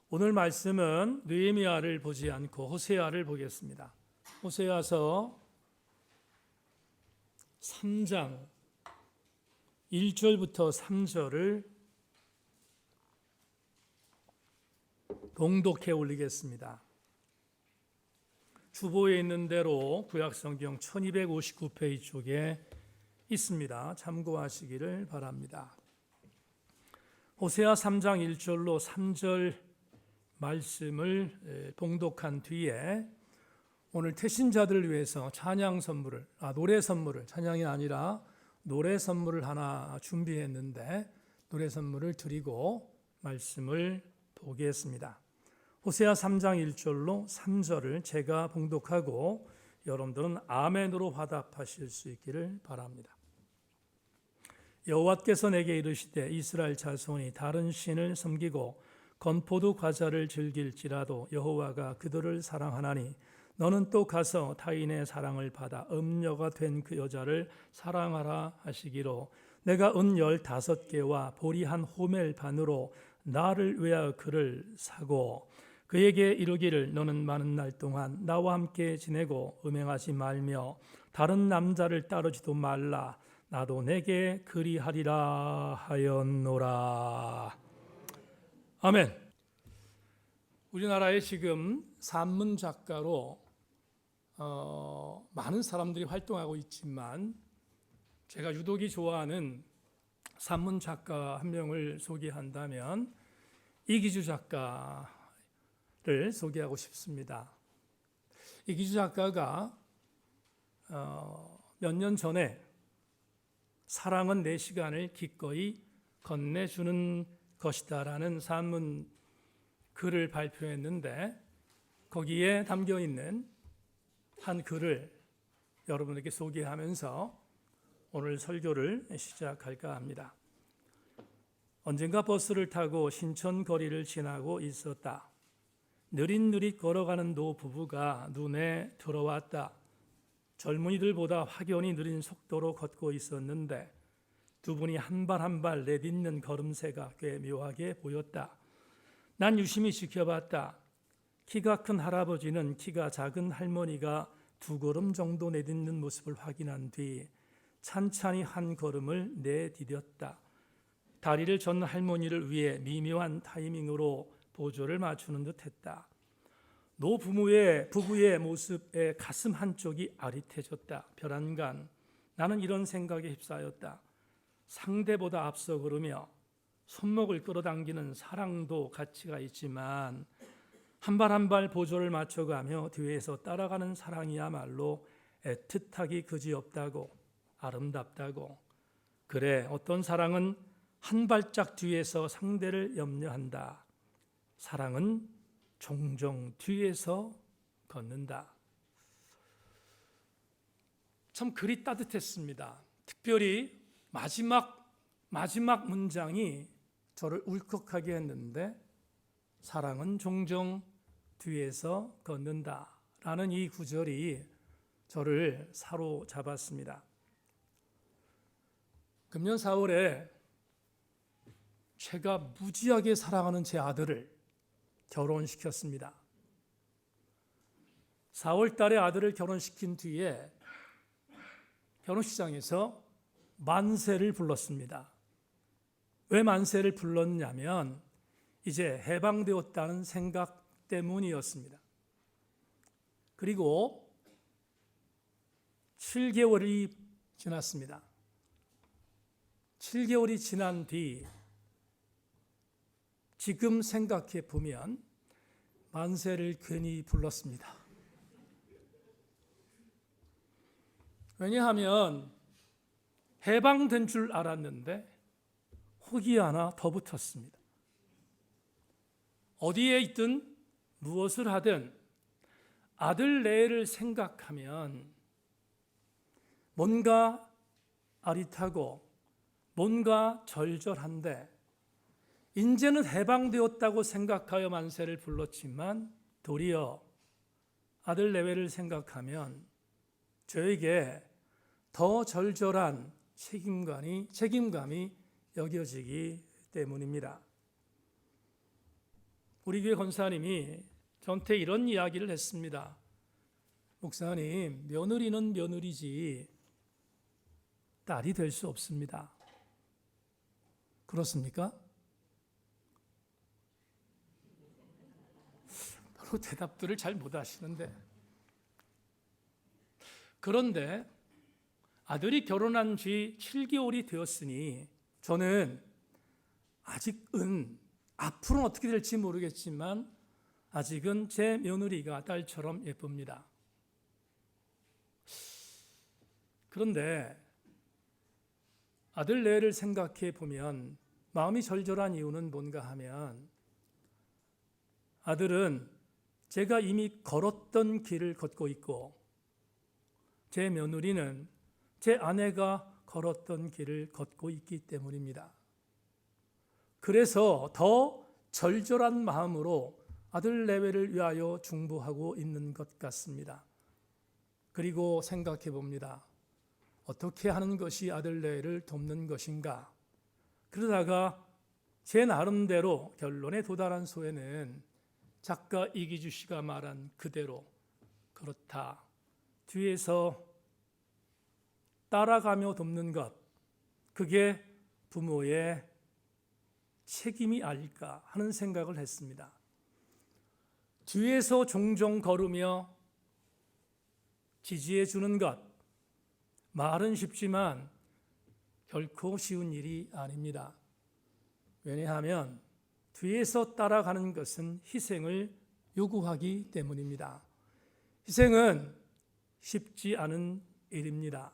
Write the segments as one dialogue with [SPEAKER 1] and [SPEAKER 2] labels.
[SPEAKER 1] 오늘 말씀은 느헤미야를 보지 않고 호세아를 보겠습니다. 호세아서 3장 1절부터 3절을 봉독해 올리겠습니다. 주보에 있는 대로 구약성경 1259페이지 쪽에 있습니다. 참고하시기를 바랍니다. 호세아 3장 1절로 3절 말씀을 봉독한 뒤에 오늘 태신자들을 위해서 찬양 선물을, 노래 선물을, 찬양이 아니라 노래 선물을 하나 준비했는데 노래 선물을 드리고 말씀을 보겠습니다. 호세아 3장 1절로 3절을 제가 봉독하고 여러분들은 아멘으로 화답하실 수 있기를 바랍니다. 여호와께서 내게 이르시되 이스라엘 자손이 다른 신을 섬기고 건포도 과자를 즐길지라도 여호와가 그들을 사랑하나니 너는 또 가서 타인의 사랑을 받아 음녀가 된 그 여자를 사랑하라 하시기로 내가 은 15개와 보리 한 호멜 반으로 나를 위하여 그를 사고 그에게 이르기를 너는 많은 날 동안 나와 함께 지내고 음행하지 말며 다른 남자를 따르지도 말라 나도 내게 그리하리라 하였노라. 아멘. 우리나라에 지금 산문 작가로 많은 사람들이 활동하고 있지만 제가 유독이 좋아하는 산문 작가 한 명을 소개한다면 이기주 작가를 소개하고 싶습니다. 이기주 작가가 몇 년 전에 사랑은 내 시간을 기꺼이 건네주는 것이다라는 산문 글을 발표했는데 거기에 담겨 있는 한 글을 여러분에게 소개하면서 오늘 설교를 시작할까 합니다. 언젠가 버스를 타고 신천 거리를 지나고 있었다. 느릿느릿 걸어가는 노부부가 눈에 들어왔다. 젊은이들보다 확연히 느린 속도로 걷고 있었는데 두 분이 한 발 한 발 내딛는 걸음새가 꽤 묘하게 보였다. 난 유심히 지켜봤다. 키가 큰 할아버지는 키가 작은 할머니가 2걸음 정도 내딛는 모습을 확인한 뒤 찬찬히 한 걸음을 내디뎠다. 다리를 전 할머니를 위해 미묘한 타이밍으로 보조를 맞추는 듯했다. 부부의 모습에 가슴 한쪽이 아릿해졌다. 별안간 나는 이런 생각에 휩싸였다. 상대보다 앞서 걸으며 손목을 끌어당기는 사랑도 가치가 있지만 한 발 한 발 보조를 맞춰가며 뒤에서 따라가는 사랑이야말로 애틋하기 그지없다고 아름답다고. 그래, 어떤 사랑은 한 발짝 뒤에서 상대를 염려한다. 사랑은 종종 뒤에서 걷는다. 참 글이 따뜻했습니다. 특별히 마지막 문장이 저를 울컥하게 했는데 사랑은 종종 뒤에서 걷는다라는 이 구절이 저를 사로잡았습니다. 금년 4월에 제가 무지하게 사랑하는 제 아들을 결혼시켰습니다. 4월 달에 아들을 결혼시킨 뒤에 결혼식장에서 만세를 불렀습니다. 왜 만세를 불렀냐면 이제 해방되었다는 생각 때문이었습니다. 그리고 7개월이 지났습니다. 7개월이 지난 뒤 지금 생각해 보면 만세를 괜히 불렀습니다. 왜냐하면 해방된 줄 알았는데 혹이 하나 더 붙었습니다. 어디에 있든 무엇을 하든 아들 내외를 생각하면 뭔가 아릿하고 뭔가 절절한데 이제는 해방되었다고 생각하여 만세를 불렀지만 도리어 아들 내외를 생각하면 저에게 더 절절한 책임감이 여겨지기 때문입니다. 우리 교회 권사님이 저한테 이런 이야기를 했습니다. 목사님, 며느리는 며느리지 딸이 될 수 없습니다. 그렇습니까? 별로 대답들을 잘 못하시는데, 그런데 아들이 결혼한 지 7개월이 되었으니 저는 아직은, 앞으로는 어떻게 될지 모르겠지만 아직은 제 며느리가 딸처럼 예쁩니다. 그런데 아들 내를 생각해 보면 마음이 절절한 이유는 뭔가 하면, 아들은 제가 이미 걸었던 길을 걷고 있고 제 며느리는 제 아내가 걸었던 길을 걷고 있기 때문입니다. 그래서 더 절절한 마음으로 아들 내외를 위하여 중보하고 있는 것 같습니다. 그리고 생각해 봅니다. 어떻게 하는 것이 아들 내외를 돕는 것인가? 그러다가 제 나름대로 결론에 도달한 소에는 작가 이기주 씨가 말한 그대로, 그렇다, 뒤에서 따라가며 돕는 것, 그게 부모의 책임이 아닐까 하는 생각을 했습니다. 뒤에서 종종 걸으며 지지해 주는 것, 말은 쉽지만 결코 쉬운 일이 아닙니다. 왜냐하면 뒤에서 따라가는 것은 희생을 요구하기 때문입니다. 희생은 쉽지 않은 일입니다.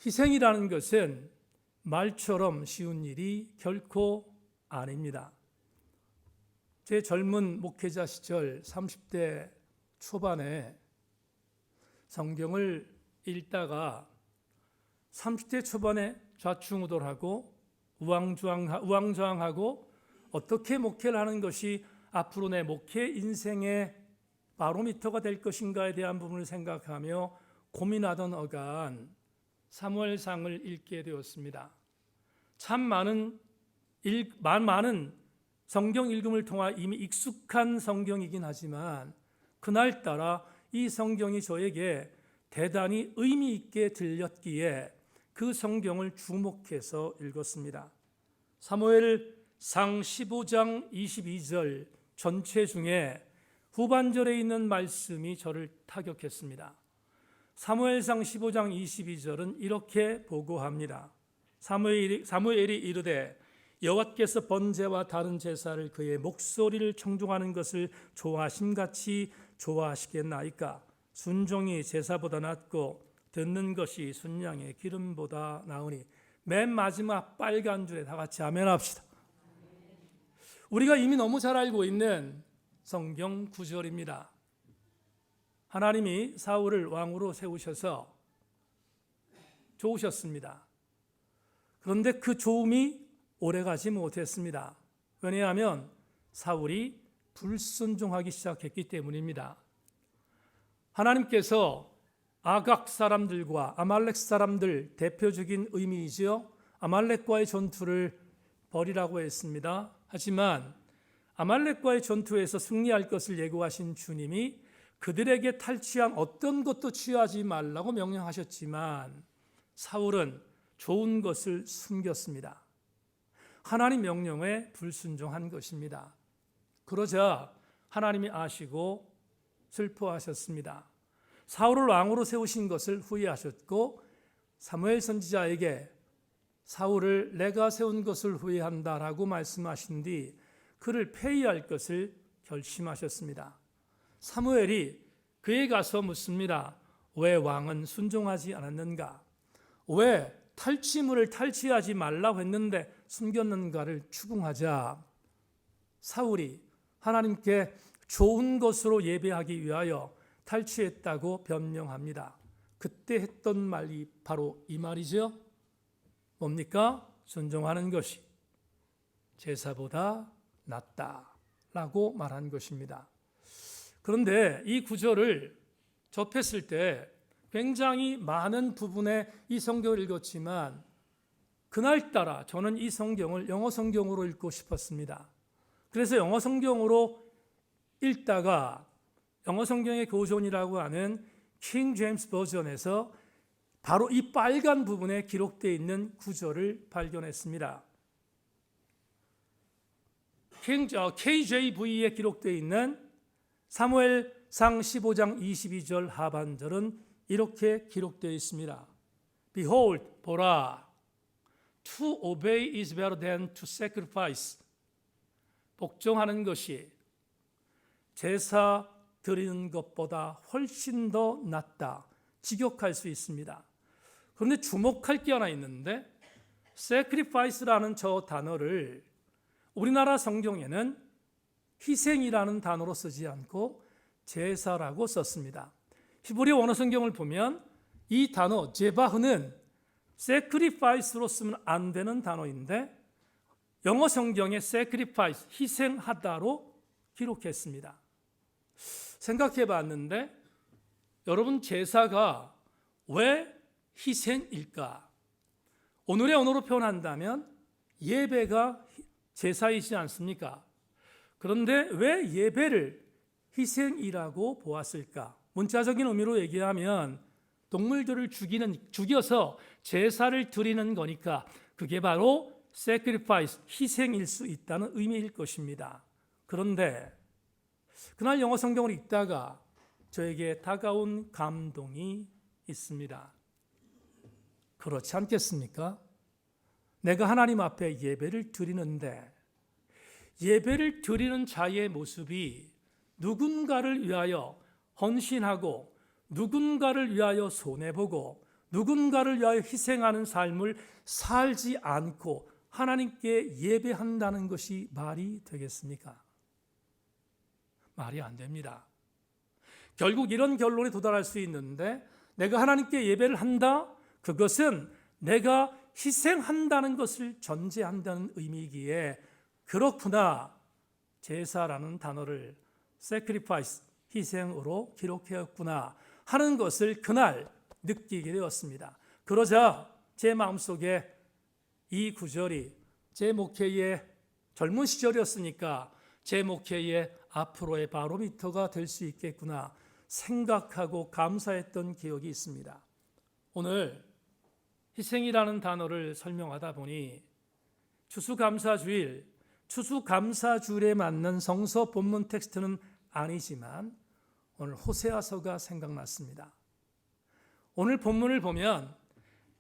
[SPEAKER 1] 희생이라는 것은 말처럼 쉬운 일이 결코 아닙니다. 제 젊은 목회자 시절 30대 초반에 성경을 읽다가 30대 초반에 좌충우돌하고 우왕좌왕하고 어떻게 목회를 하는 것이 앞으로 내 목회 인생의 바로미터가 될 것인가에 대한 부분을 생각하며 고민하던 어간 사무엘상을 읽게 되었습니다. 참 많은 성경 읽음을 통해 이미 익숙한 성경이긴 하지만 그날따라 이 성경이 저에게 대단히 의미 있게 들렸기에 그 성경을 주목해서 읽었습니다. 사무엘상 15장 22절 전체 중에 후반절에 있는 말씀이 저를 타격했습니다. 사무엘상 15장 22절은 이렇게 보고합니다. 사무엘이 이르되 여호와께서 번제와 다른 제사를 그의 목소리를 청종하는 것을 좋아하심같이 좋아하시겠나이까? 순종이 제사보다 낫고 듣는 것이 순양의 기름보다 나으니. 맨 마지막 빨간 줄에 다 같이 아멘 합시다. 우리가 이미 너무 잘 알고 있는 성경 구절입니다. 하나님이 사울을 왕으로 세우셔서 좋으셨습니다. 그런데 그 좋음이 오래가지 못했습니다. 왜냐하면 사울이 불순종하기 시작했기 때문입니다. 하나님께서 아각 사람들과 아말렉 사람들, 대표적인 의미이죠. 아말렉과의 전투를 벌이라고 했습니다. 하지만 아말렉과의 전투에서 승리할 것을 예고하신 주님이 그들에게 탈취한 어떤 것도 취하지 말라고 명령하셨지만 사울은 좋은 것을 숨겼습니다. 하나님 명령에 불순종한 것입니다. 그러자 하나님이 아시고 슬퍼하셨습니다. 사울을 왕으로 세우신 것을 후회하셨고 사무엘 선지자에게 사울을 내가 세운 것을 후회한다라고 말씀하신 뒤 그를 폐위할 것을 결심하셨습니다. 사무엘이 그에 가서 묻습니다. 왜 왕은 순종하지 않았는가? 왜 탈취물을 탈취하지 말라고 했는데 숨겼는가를 추궁하자 사울이 하나님께 좋은 것으로 예배하기 위하여 탈취했다고 변명합니다. 그때 했던 말이 바로 이 말이죠. 뭡니까? 순종하는 것이 제사보다 낫다라고 말한 것입니다. 그런데 이 구절을 접했을 때 굉장히 많은 부분의 이 성경을 읽었지만 그날따라 저는 이 성경을 영어 성경으로 읽고 싶었습니다. 그래서 영어 성경으로 읽다가 영어 성경의 교존이라고 하는 킹 제임스 버전에서 바로 이 빨간 부분에 기록되어 있는 구절을 발견했습니다. KJV에 기록되어 있는 사무엘상 15장 22절 하반절은 이렇게 기록되어 있습니다. Behold, 보라, to obey is better than to sacrifice. 복종하는 것이 제사 드리는 것보다 훨씬 더 낫다. 직역할 수 있습니다. 그런데 주목할 게 하나 있는데 sacrifice라는 저 단어를 우리나라 성경에는 희생이라는 단어로 쓰지 않고 제사라고 썼습니다. 히브리 원어 성경을 보면 이 단어 제바흐는 sacrifice로 쓰면 안 되는 단어인데 영어 성경에 sacrifice, 희생하다로 기록했습니다. 생각해 봤는데 여러분 제사가 왜 희생일까? 오늘의 언어로 표현한다면 예배가 제사이지 않습니까? 그런데 왜 예배를 희생이라고 보았을까? 문자적인 의미로 얘기하면 동물들을 죽여서 제사를 드리는 거니까 그게 바로 sacrifice, 희생일 수 있다는 의미일 것입니다. 그런데 그날 영어 성경을 읽다가 저에게 다가온 감동이 있습니다. 그렇지 않겠습니까? 내가 하나님 앞에 예배를 드리는데 예배를 드리는 자의 모습이 누군가를 위하여 헌신하고 누군가를 위하여 손해보고 누군가를 위하여 희생하는 삶을 살지 않고 하나님께 예배한다는 것이 말이 되겠습니까? 말이 안 됩니다. 결국 이런 결론에 도달할 수 있는데 내가 하나님께 예배를 한다? 그것은 내가 희생한다는 것을 전제한다는 의미이기에 그렇구나. 제사라는 단어를 sacrifice, 희생으로 기록하였구나 하는 것을 그날 느끼게 되었습니다. 그러자 제 마음속에 이 구절이 제 목회의 젊은 시절이었으니까 제 목회의 앞으로의 바로미터가 될 수 있겠구나 생각하고 감사했던 기억이 있습니다. 오늘 희생이라는 단어를 설명하다 보니 추수감사주일에 맞는 성서 본문 텍스트는 아니지만 오늘 호세아서가 생각났습니다. 오늘 본문을 보면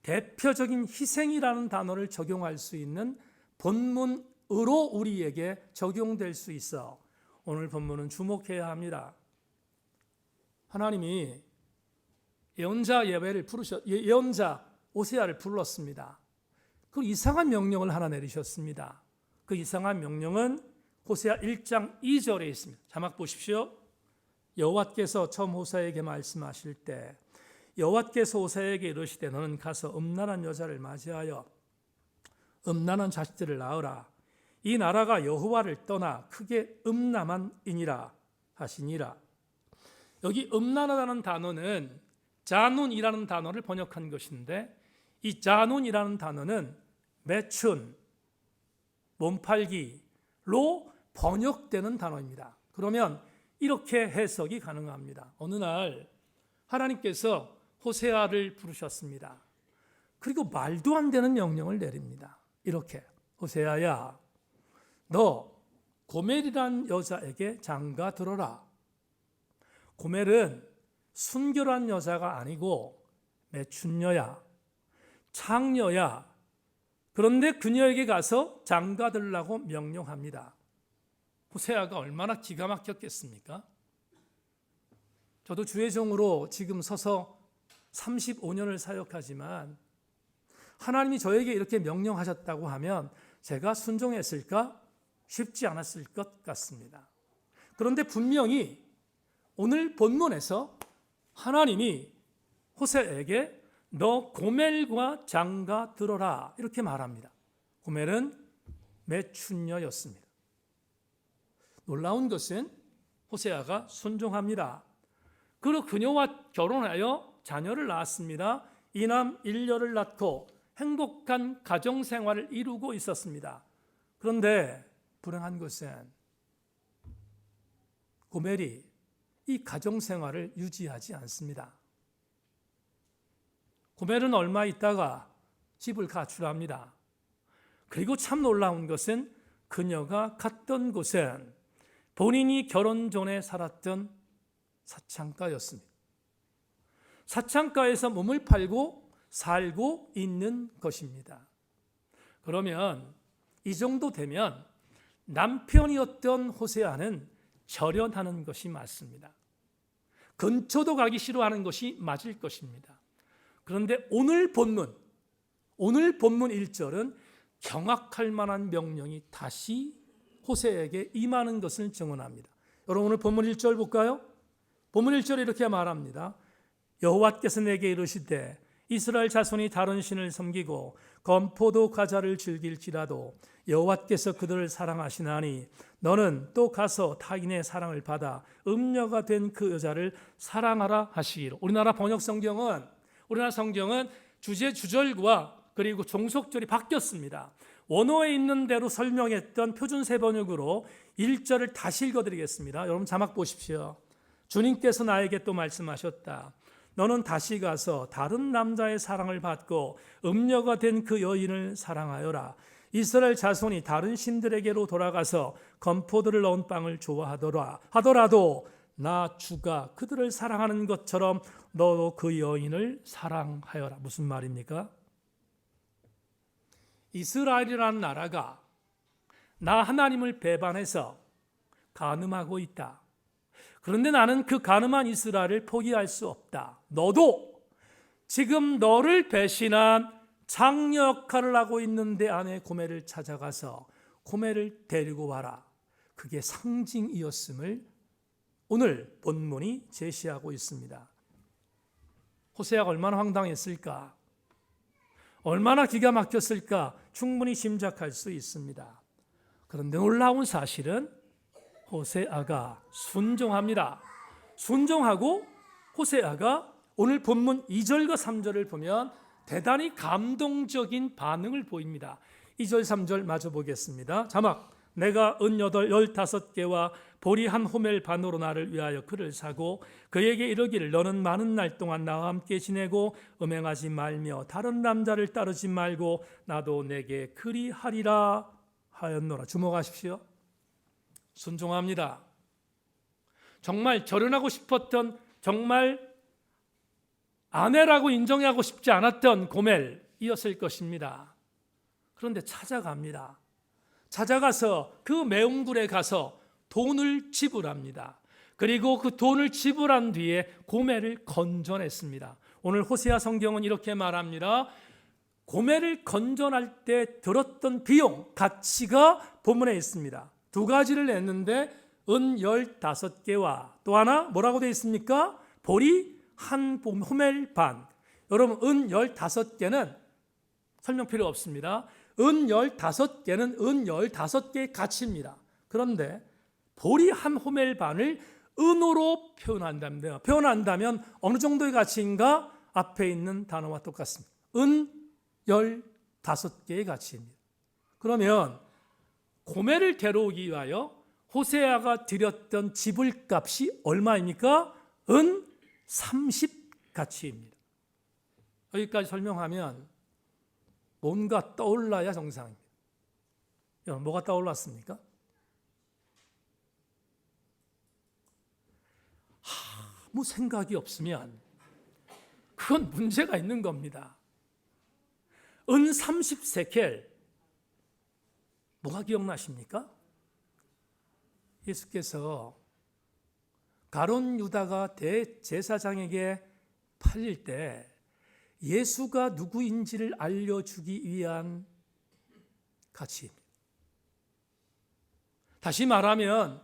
[SPEAKER 1] 대표적인 희생이라는 단어를 적용할 수 있는 본문으로 우리에게 적용될 수 있어 오늘 본문은 주목해야 합니다. 하나님이 예언자 오세아를 불렀습니다. 그 이상한 명령을 하나 내리셨습니다. 그 이상한 명령은 호세아 1장 2절에 있습니다. 자막 보십시오. 여호와께서 처음 호세아에게 말씀하실 때 여호와께서 호세아에게 이르시되 너는 가서 음란한 여자를 맞이하여 음란한 자식들을 낳으라. 이 나라가 여호와를 떠나 크게 음란한이니라 하시니라. 여기 음란하다는 단어는 자눈이라는 단어를 번역한 것인데 이 자눈이라는 단어는 매춘, 몸팔기로 번역되는 단어입니다. 그러면 이렇게 해석이 가능합니다. 어느 날 하나님께서 호세아를 부르셨습니다. 그리고 말도 안 되는 명령을 내립니다. 이렇게 호세아야 너 고멜이란 여자에게 장가 들어라. 고멜은 순결한 여자가 아니고 매춘녀야, 창녀야. 그런데 그녀에게 가서 장가 들라고 명령합니다. 호세아가 얼마나 기가 막혔겠습니까? 저도 주의 종으로 지금 서서 35년을 사역하지만 하나님이 저에게 이렇게 명령하셨다고 하면 제가 순종했을까? 쉽지 않았을 것 같습니다. 그런데 분명히 오늘 본문에서 하나님이 호세아에게 너 고멜과 장가 들어라 이렇게 말합니다. 고멜은 매춘녀였습니다. 놀라운 것은 호세아가 순종합니다. 그리고 그녀와 결혼하여 자녀를 낳았습니다. 이남 일녀를 낳고 행복한 가정생활을 이루고 있었습니다. 그런데 불행한 것은 고멜이 이 가정생활을 유지하지 않습니다. 고멜은 얼마 있다가 집을 가출합니다. 그리고 참 놀라운 것은 그녀가 갔던 곳은 본인이 결혼 전에 살았던 사창가였습니다. 사창가에서 몸을 팔고 살고 있는 것입니다. 그러면 이 정도 되면 남편이었던 호세아는 절연하는 것이 맞습니다. 근처도 가기 싫어하는 것이 맞을 것입니다. 그런데 오늘 본문 1절은 경악할 만한 명령이 다시 호세아에게 임하는 것을 증언합니다. 여러분 오늘 본문 1절 볼까요? 본문 1절에 이렇게 말합니다. 여호와께서 내게 이르시되 이스라엘 자손이 다른 신을 섬기고 건포도 과자를 즐길지라도 여호와께서 그들을 사랑하시나니 너는 또 가서 타인의 사랑을 받아 음녀가 된 그 여자를 사랑하라 하시기로. 우리나라 성경은 주절과 그리고 종속절이 바뀌었습니다. 원어에 있는 대로 설명했던 표준 세번역으로 1절을 다시 읽어드리겠습니다. 여러분 자막 보십시오. 주님께서 나에게 또 말씀하셨다. 너는 다시 가서 다른 남자의 사랑을 받고 음녀가 된 그 여인을 사랑하여라. 이스라엘 자손이 다른 신들에게로 돌아가서 건포도를 넣은 빵을 좋아하더라도 나 주가 그들을 사랑하는 것처럼 너도 그 여인을 사랑하여라. 무슨 말입니까? 이스라엘이라는 나라가 나 하나님을 배반해서 간음하고 있다. 그런데 나는 그 간음한 이스라엘을 포기할 수 없다. 너도 지금 너를 배신한 장녀 역할을 하고 있는 내 아내 고멜을 찾아가서 고멜을 데리고 와라. 그게 상징이었음을 오늘 본문이 제시하고 있습니다. 호세아가 얼마나 황당했을까? 얼마나 기가 막혔을까? 충분히 짐작할 수 있습니다. 그런데 놀라운 사실은 호세아가 순종합니다. 순종하고 호세아가 오늘 본문 2절과 3절을 보면 대단히 감동적인 반응을 보입니다. 2절 3절 마저 보겠습니다. 자막. 내가 은여덟 15개와 보리 한 호멜 반으로 나를 위하여 그를 사고 그에게 이르기를 너는 많은 날 동안 나와 함께 지내고 음행하지 말며 다른 남자를 따르지 말고 나도 내게 그리하리라 하였노라. 주목하십시오. 순종합니다. 정말 결혼하고 싶었던, 정말 아내라고 인정하고 싶지 않았던 고멜이었을 것입니다. 그런데 찾아갑니다. 찾아가서 그 매운굴에 가서 돈을 지불합니다. 그리고 그 돈을 지불한 뒤에 고멜을 건져냈습니다. 오늘 호세아 성경은 이렇게 말합니다. 고멜을 건져낼 때 들었던 비용, 가치가 본문에 있습니다. 두 가지를 냈는데 은 15개와 또 하나 뭐라고 되어 있습니까? 보리 한 호멜 반. 여러분 은 15개는 설명 필요 없습니다. 은 15개는 은 15개의 가치입니다. 그런데 보리 한 호멜 반을 은으로 표현한다면 어느 정도의 가치인가? 앞에 있는 단어와 똑같습니다. 은 15개의 가치입니다. 그러면 고멜을 데려오기 위하여 호세아가 드렸던 지불값이 얼마입니까? 은 30 가치입니다. 여기까지 설명하면 뭔가 떠올라야 정상입니다. 여러분 뭐가 떠올랐습니까? 아무 생각이 없으면 그건 문제가 있는 겁니다. 은 30세켈 뭐가 기억나십니까? 예수께서 가룟 유다가 대제사장에게 팔릴 때 예수가 누구인지를 알려주기 위한 가치입니다. 다시 말하면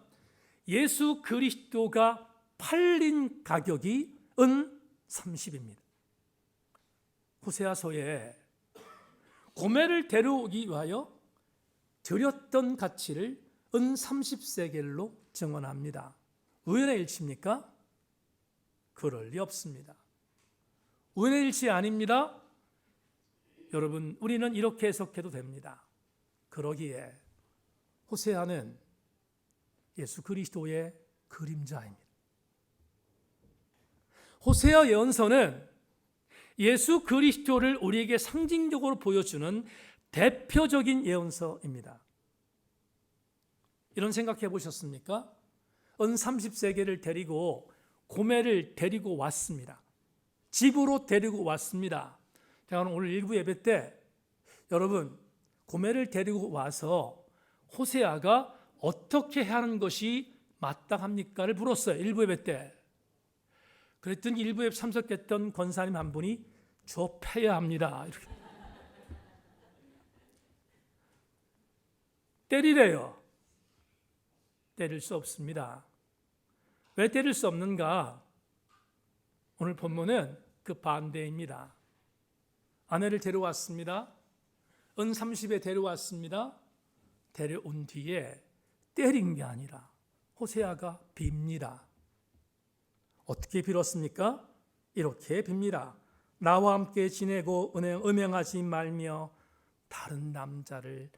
[SPEAKER 1] 예수 그리스도가 팔린 가격이 은 30입니다. 호세아서에 고멜을 데려오기 위하여 드렸던 가치를 은 30세겔로 증언합니다. 우연의 일치입니까? 그럴 리 없습니다. 우연의 일치 아닙니다. 여러분 우리는 이렇게 해석해도 됩니다. 그러기에 호세아는 예수 그리스도의 그림자입니다. 호세아 예언서는 예수 그리스도를 우리에게 상징적으로 보여주는 대표적인 예언서입니다. 이런 생각해 보셨습니까? 은 30세계를 데리고 고멜을 데리고 왔습니다. 집으로 데리고 왔습니다. 제가 오늘 일부 예배 때 여러분 고멜을 데리고 와서 호세아가 어떻게 해야 하는 것이 마땅합니까를 물었어요. 일부 예배 때. 그랬더니 일부 예배 참석했던 권사님 한 분이 저 패야 합니다. 이렇게. 때리래요. 때릴 수 없습니다. 왜 때릴 수 없는가? 오늘 본문은 그 반대입니다. 아내를 데려왔습니다. 은 30에 데려왔습니다. 데려온 뒤에 때린 게 아니라 호세아가 빕니다. 어떻게 빌었습니까? 이렇게 빕니다. 나와 함께 지내고 음행하지 말며 다른 남자를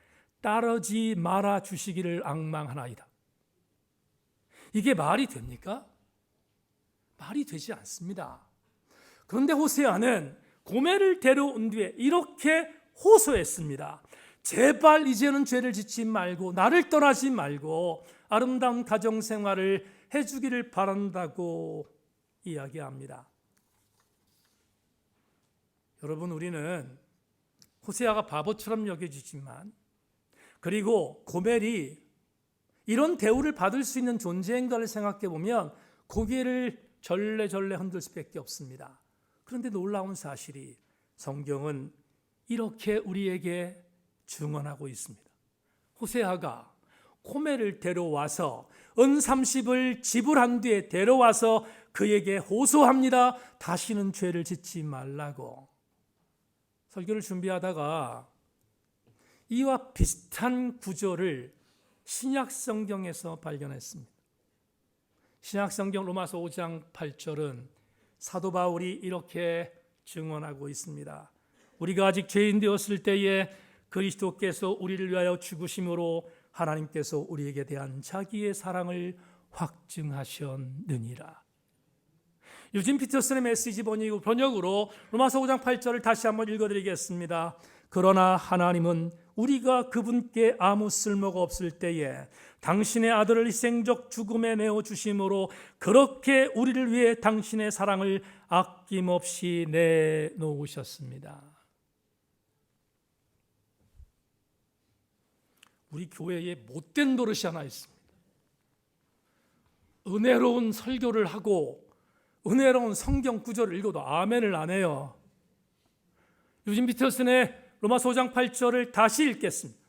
[SPEAKER 1] 따르지 말아 주시기를 앙망하나이다. 이게 말이 됩니까? 말이 되지 않습니다. 그런데 호세아는 고멜을 데려온 뒤에 이렇게 호소했습니다. 제발 이제는 죄를 짓지 말고 나를 떠나지 말고 아름다운 가정생활을 해주기를 바란다고 이야기합니다. 여러분, 우리는 호세아가 바보처럼 여겨지지만 그리고 고멜이 이런 대우를 받을 수 있는 존재인가를 생각해 보면 고개를 절레절레 흔들 수밖에 없습니다. 그런데 놀라운 사실이 성경은 이렇게 우리에게 증언하고 있습니다. 호세아가 고멜을 데려와서 은 30을 지불한 뒤에 데려와서 그에게 호소합니다. 다시는 죄를 짓지 말라고. 설교를 준비하다가 이와 비슷한 구절을 신약 성경에서 발견했습니다. 신약 성경 로마서 5장 8절은 사도 바울이 이렇게 증언하고 있습니다. 우리가 아직 죄인 되었을 때에 그리스도께서 우리를 위하여 죽으심으로 하나님께서 우리에게 대한 자기의 사랑을 확증하셨느니라. 유진 피터슨의 메시지 번역으로 로마서 5장 8절을 다시 한번 읽어드리겠습니다. 그러나 하나님은 우리가 그분께 아무 쓸모가 없을 때에 당신의 아들을 희생적 죽음에 내어주심으로 그렇게 우리를 위해 당신의 사랑을 아낌없이 내놓으셨습니다. 우리 교회에 못된 노릇이 하나 있습니다. 은혜로운 설교를 하고 은혜로운 성경 구절을 읽어도 아멘을 안 해요. 유진 피터슨의 로마서 5장 8절을 다시 읽겠습니다.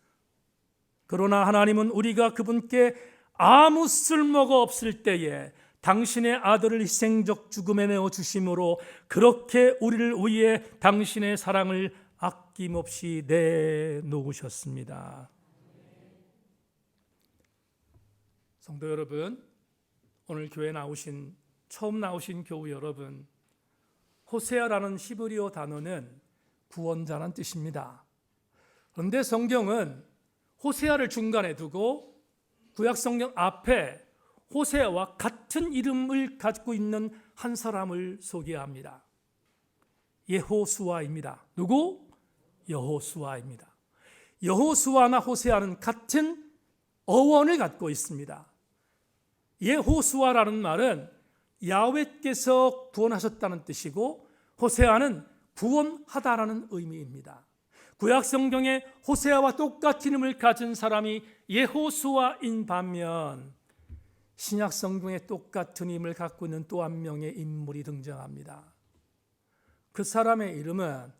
[SPEAKER 1] 그러나 하나님은 우리가 그분께 아무 쓸모가 없을 때에 당신의 아들을 희생적 죽음에 내어주심으로 그렇게 우리를 위해 당신의 사랑을 아낌없이 내놓으셨습니다. 성도 여러분, 오늘 교회 처음 나오신 교우 여러분, 호세아라는 히브리어 단어는 구원자라는 뜻입니다. 그런데 성경은 호세아를 중간에 두고 구약 성경 앞에 호세아와 같은 이름을 가지고 있는 한 사람을 소개합니다. 여호수아입니다. 누구? 여호수아입니다. 여호수아나 호세아는 같은 어원을 갖고 있습니다. 여호수아라는 말은 야훼께서 구원하셨다는 뜻이고 호세아는 구원하다라는 의미입니다. 구약 성경에 호세아와 똑같은 이름을 가진 사람이 여호수아인 반면 신약 성경에 똑같은 이름을 갖고 있는 또 한 명의 인물이 등장합니다. 그 사람의 이름은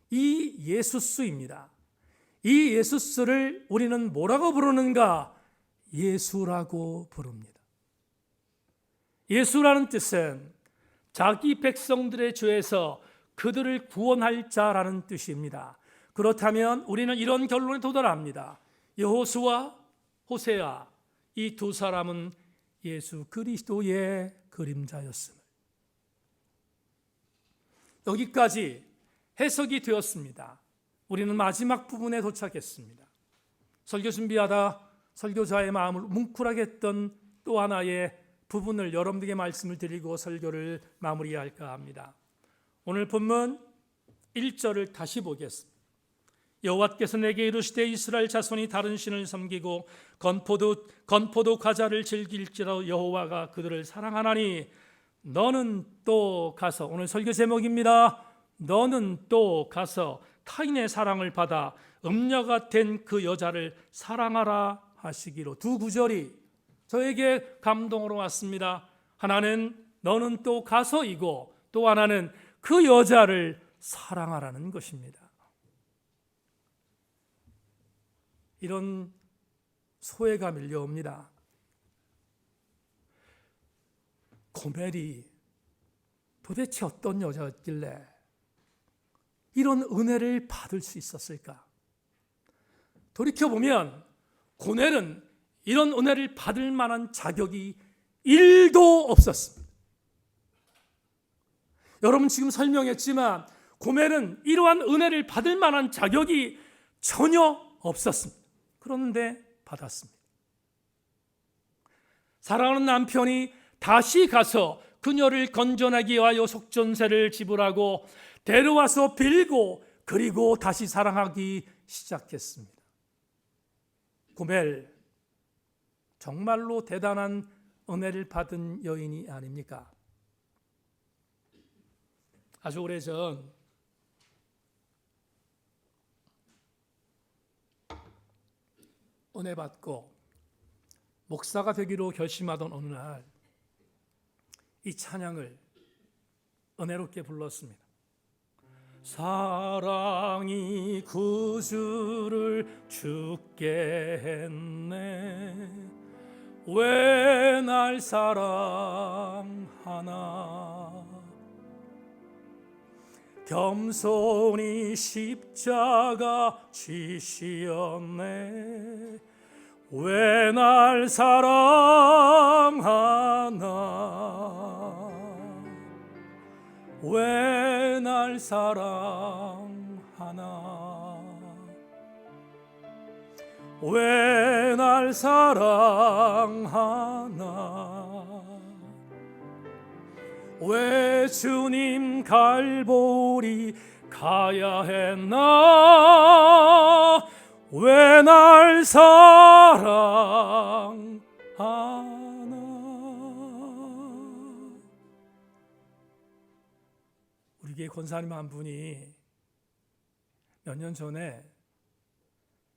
[SPEAKER 1] 이 예수스입니다. 이 예수스를 우리는 뭐라고 부르는가? 예수라고 부릅니다. 예수라는 뜻은 자기 백성들의 죄에서 그들을 구원할 자라는 뜻입니다. 그렇다면 우리는 이런 결론에 도달합니다. 여호수아, 호세아 이 두 사람은 예수 그리스도의 그림자였음을. 여기까지 해석이 되었습니다. 우리는 마지막 부분에 도착했습니다. 설교 준비하다 설교자의 마음을 뭉클하게 했던 또 하나의 부분을 여러분들에게 말씀을 드리고 설교를 마무리할까 합니다. 오늘 본문 1절을 다시 보겠습니다. 여호와께서 내게 이르시되 이스라엘 자손이 다른 신을 섬기고 건포도 과자를 즐길지라도 여호와가 그들을 사랑하나니 너는 또 가서, 오늘 설교 제목입니다. 너는 또 가서 타인의 사랑을 받아 음녀가 된 그 여자를 사랑하라 하시기로. 두 구절이 저에게 감동으로 왔습니다. 하나는 너는 또 가서이고 또 하나는 그 여자를 사랑하라는 것입니다. 이런 소외가 밀려옵니다. 고멜이 도대체 어떤 여자였길래 이런 은혜를 받을 수 있었을까? 돌이켜보면 고멜은 이런 은혜를 받을 만한 자격이 1도 없었습니다. 여러분 지금 설명했지만 고멜은 이러한 은혜를 받을 만한 자격이 전혀 없었습니다. 그런데 받았습니다. 사랑하는 남편이 다시 가서 그녀를 건전하게 하여 속전세를 지불하고 데려와서 빌고 그리고 다시 사랑하기 시작했습니다. 고멜, 정말로 대단한 은혜를 받은 여인이 아닙니까? 아주 오래전 은혜 받고 목사가 되기로 결심하던 어느 날 이 찬양을 은혜롭게 불렀습니다. 사랑이 구주를 죽게 했네 왜 날 사랑하나 겸손히 십자가 지시었네 왜 날 사랑하나 왜 날 사랑하나 왜 날 사랑하나 왜 주님 갈보리 가야 했나 왜 날 사랑하나. 우리 교회 권사님 한 분이 몇 년 전에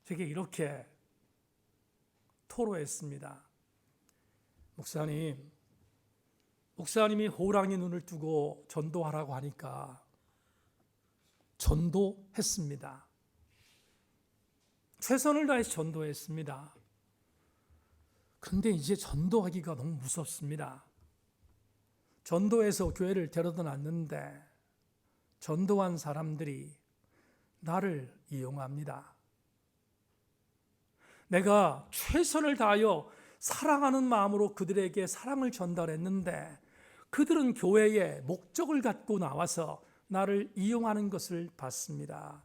[SPEAKER 1] 제게 이렇게 토로했습니다. 목사님이 호랑이 눈을 뜨고 전도하라고 하니까 전도했습니다. 최선을 다해서 전도했습니다. 그런데 이제 전도하기가 너무 무섭습니다. 전도해서 교회를 데려다 놨는데 전도한 사람들이 나를 이용합니다. 내가 최선을 다하여 사랑하는 마음으로 그들에게 사랑을 전달했는데 그들은 교회에 목적을 갖고 나와서 나를 이용하는 것을 봤습니다.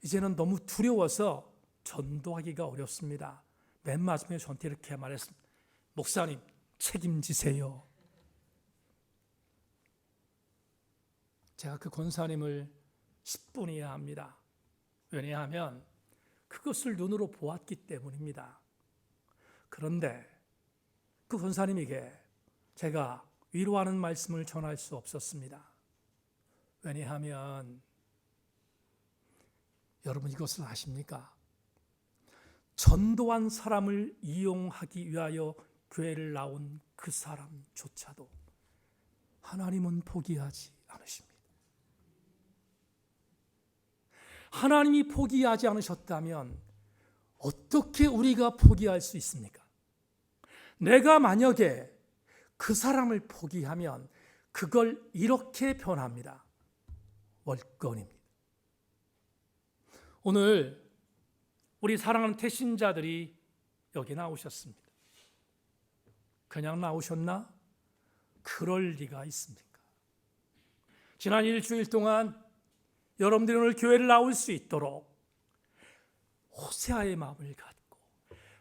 [SPEAKER 1] 이제는 너무 두려워서 전도하기가 어렵습니다. 맨 마지막에 저한테 이렇게 말했습니다. 목사님, 책임지세요. 제가 그 권사님을 10분 이해합니다. 왜냐하면 그것을 눈으로 보았기 때문입니다. 그런데 그 권사님에게 제가 위로하는 말씀을 전할 수 없었습니다. 왜냐하면 여러분 이것을 아십니까? 전도한 사람을 이용하기 위하여 교회를 나온 그 사람조차도 하나님은 포기하지 않으십니다. 하나님이 포기하지 않으셨다면 어떻게 우리가 포기할 수 있습니까? 내가 만약에 그 사람을 포기하면 그걸 이렇게 변합니다. 월권입니다. 오늘 우리 사랑하는 태신자들이 여기 나오셨습니다. 그냥 나오셨나? 그럴 리가 있습니까? 지난 일주일 동안 여러분들이 오늘 교회를 나올 수 있도록 호세아의 마음을 갖고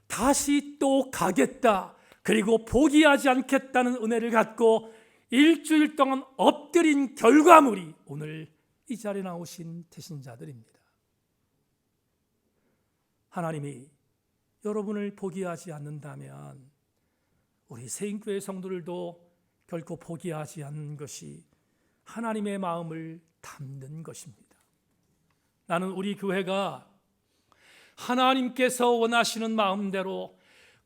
[SPEAKER 1] 다시 또 가겠다 그리고 포기하지 않겠다는 은혜를 갖고 일주일 동안 엎드린 결과물이 오늘 이 자리에 나오신 태신자들입니다. 하나님이 여러분을 포기하지 않는다면 우리 세인교회 성도들도 결코 포기하지 않는 것이 하나님의 마음을 담는 것입니다. 나는 우리 교회가 하나님께서 원하시는 마음대로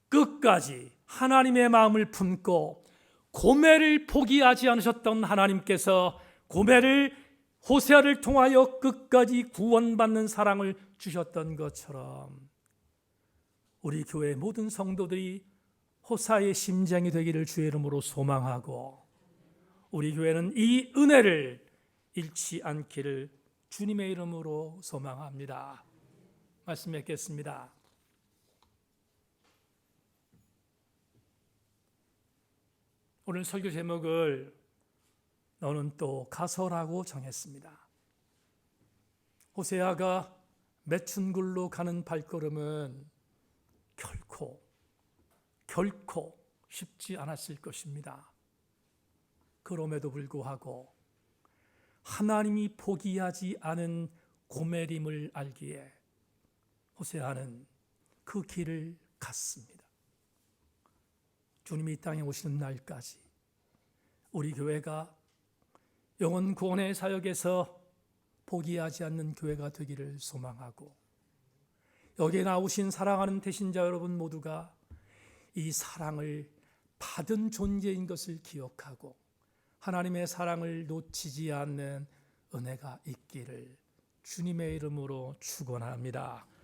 [SPEAKER 1] 끝까지 하나님의 마음을 품고 고멜을 포기하지 않으셨던 하나님께서 고멜을 호세아를 통하여 끝까지 구원받는 사랑을 주셨던 것처럼 우리 교회 모든 성도들이 호사의 심장이 되기를 주의 이름으로 소망하고, 우리 교회는 이 은혜를 잃지 않기를 주님의 이름으로 소망합니다. 말씀 맺겠습니다. 오늘 설교 제목을 너는 또 가서라고 정했습니다. 호세아가 맺힌 굴로 가는 발걸음은 결코 쉽지 않았을 것입니다. 그럼에도 불구하고 하나님이 포기하지 않은 고멜임을 알기에 호세아는 그 길을 갔습니다. 주님이 이 땅에 오시는 날까지 우리 교회가 영혼 구원의 사역에서 포기하지 않는 교회가 되기를 소망하고, 여기에 나오신 사랑하는 태신자 여러분 모두가 이 사랑을 받은 존재인 것을 기억하고 하나님의 사랑을 놓치지 않는 은혜가 있기를 주님의 이름으로 축원합니다.